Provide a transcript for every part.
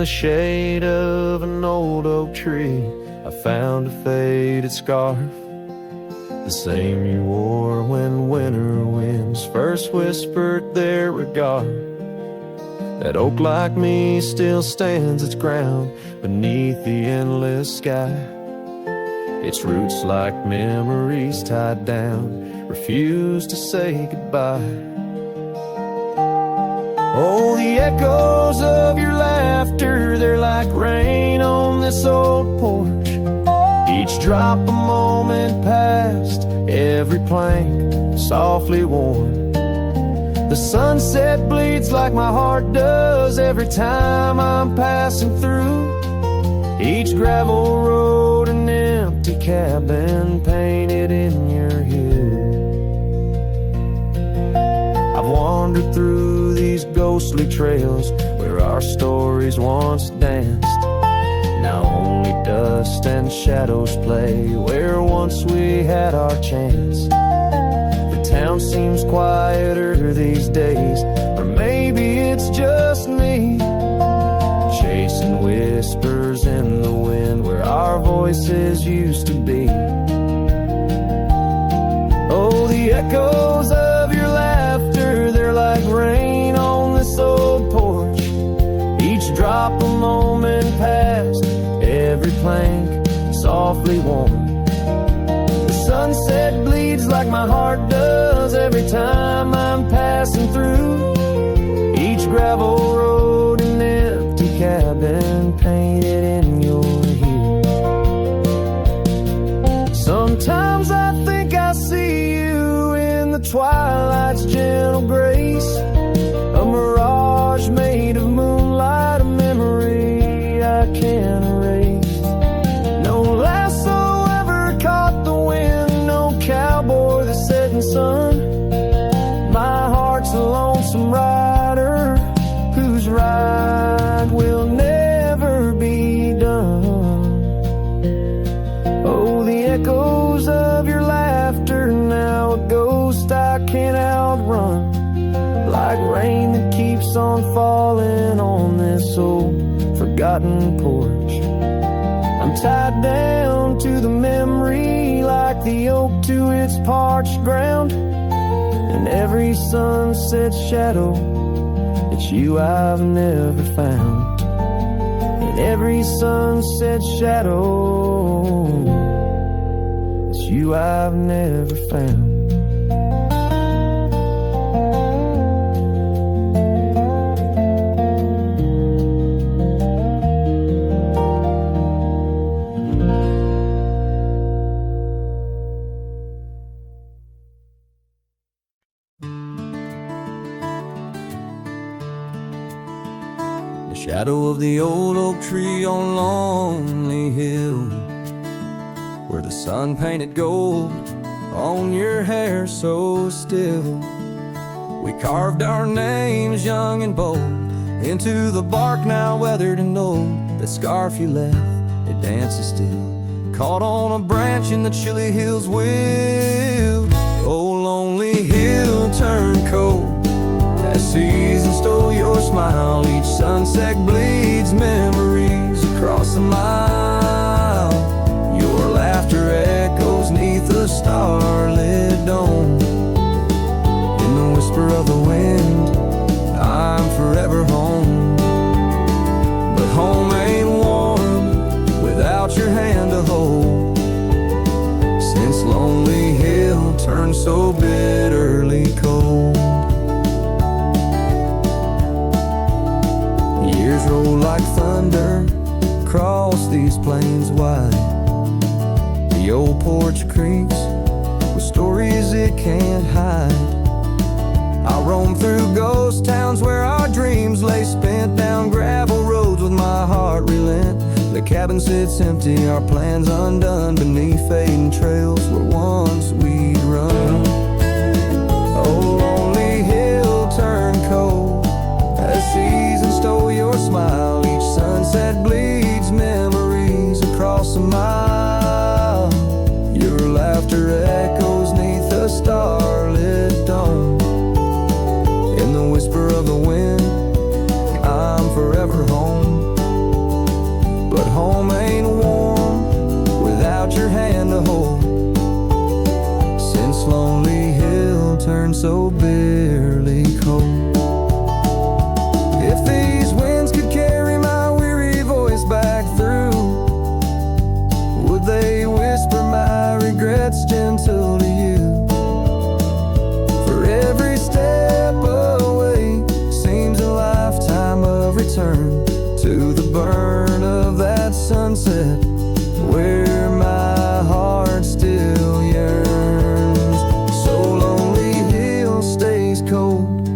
the shade of an old oak tree, I found a faded scarf, the same you wore when winter winds first whispered their regard. That oak like me still stands its ground beneath the endless sky. Its roots like memories tied down, refuse to say goodbye. Oh, the echoes of your laughter, they're like rain on this old porch. Each drop a moment past, every plank softly worn. The sunset bleeds like my heart does every time I'm passing through. Each gravel road an empty cabin painted in your hue. I've wandered through these ghostly trails where our stories once danced. Now only dust and shadows play where once we had our chance. The town seems quieter these days, or maybe it's just me, chasing whispers in the wind where our voices used to be. Oh, the echoes of your laughter, they're like rain on this old porch. Each drop a moment past, every plank softly worn. The sunset bleeds like my heart does every time I'm passing through. Each gravel road an empty cabin painted in your hue. Sometimes I think I see you in the twilight's gentle grace, a mirage made of moonlight, a memory I can't erase. No lasso ever caught the wind, no cowboy the setting sun. My heart's a lonesome rider whose ride will never be done. Oh, the echoes of your laughter, now a ghost I can't outrun. Like rain that keeps on falling on this old forgotten porch. I'm tied down to the memory like the oak to its parched ground. And every sunset shadow, it's you I've never found. And every sunset shadow, it's you I've never found. Shadow of the old oak tree on Lonely Hill, where the sun painted gold on your hair so still. We carved our names young and bold into the bark now weathered and old. That scarf you left, it dances still, caught on a branch in the chilly hills will. Oh, Lonely Hill turned cold as season stole your smile. Each sunset bleeds memories across a mile. Your laughter echoes neath a starlit dome. In the whisper of the wind, I'm forever home. But home ain't warm without your hand to hold. Since Lonely Hill turned so bitterly cold. Years roll like thunder across these plains wide. The old porch creaks with stories it can't hide. I roam through ghost towns where our dreams lay spent, down gravel roads with my heart relent. The cabin sits empty, our plans undone, beneath fading trails where once we'd run. Oh, Lonely Hill turned cold as season stole your smile. Each sunset bleeds memories across a mile. Your laughter echoes neath a starlit dome. In the whisper of the wind, I'm forever home. sunset, where my heart still yearns. So lonely hill stays cold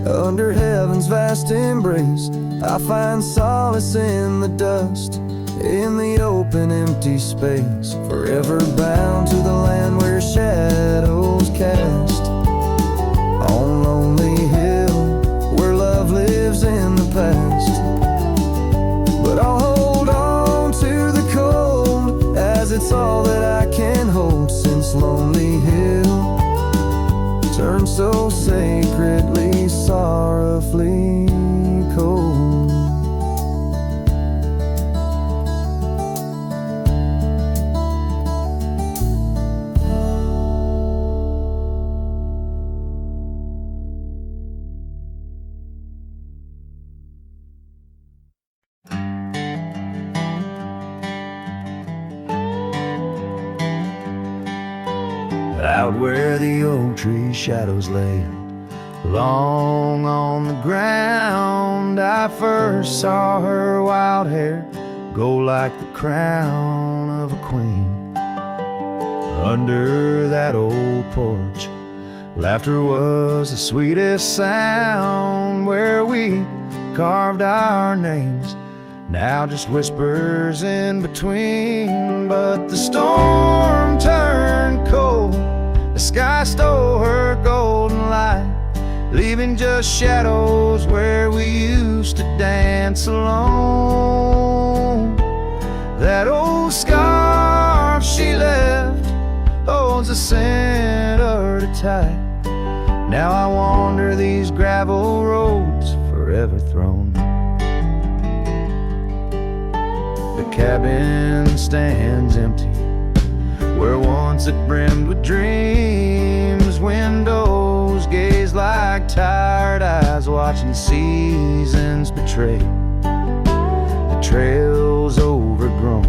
under heaven's vast embrace. I find solace in the dust, in the open empty space, forever bound to the land where shadows cast. On lonely hill, where love lives in the past. But I'll hold on to the cold, as it's all that I can hold, since lonely hill turned so sacredly, sorrowfully cold. Out where the oak tree shadows lay long on the ground, I first saw her wild hair go like the crown of a queen. Under that old porch, laughter was the sweetest sound, where we carved our names, now just whispers in between. But the storm turned cold, the sky stole her golden light, leaving just shadows where we used to dance alone. That old scarf she left holds a scent of her tight. Now I wander these gravel roads, forever thrown. The cabin stands empty, where once it brimmed with dreams. Windows gaze like tired eyes, watching seasons betray. The trails overgrown,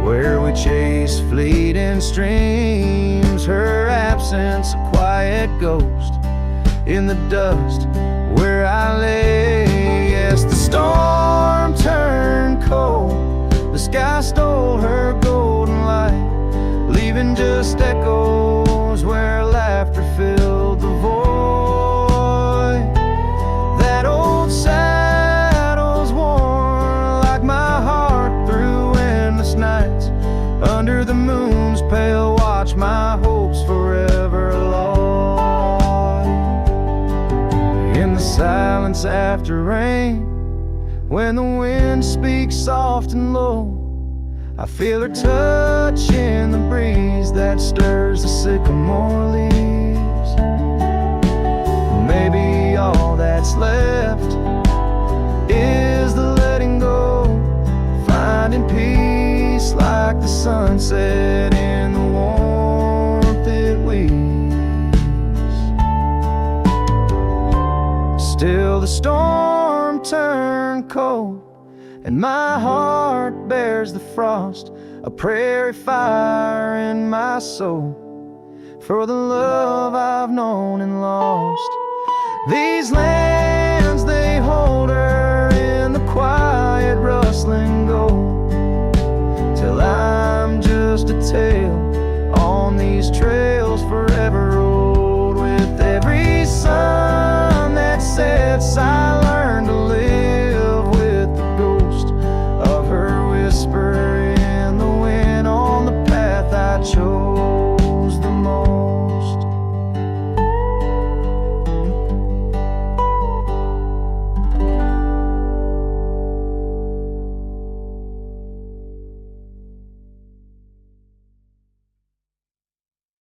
where we chase fleeting streams. Her absence, a quiet ghost in the dust where I lay. Yes, the storm turned cold, the sky stole her golden light, leaving just echoes where laughter filled the void. That old saddle's worn like my heart through endless nights. Under the moon's pale watch, my hopes forever lost. In the silence after rain, when the wind speaks soft and low, I feel her touch in the breeze that stirs the sycamore leaves. Maybe all that's left is the letting go, finding peace like the sunset in the warmth it weaves. Still the storm turned cold, and my heart bears the frost, a prairie fire in my soul, for the love I've known and lost. These lands, they hold her in the quiet rustling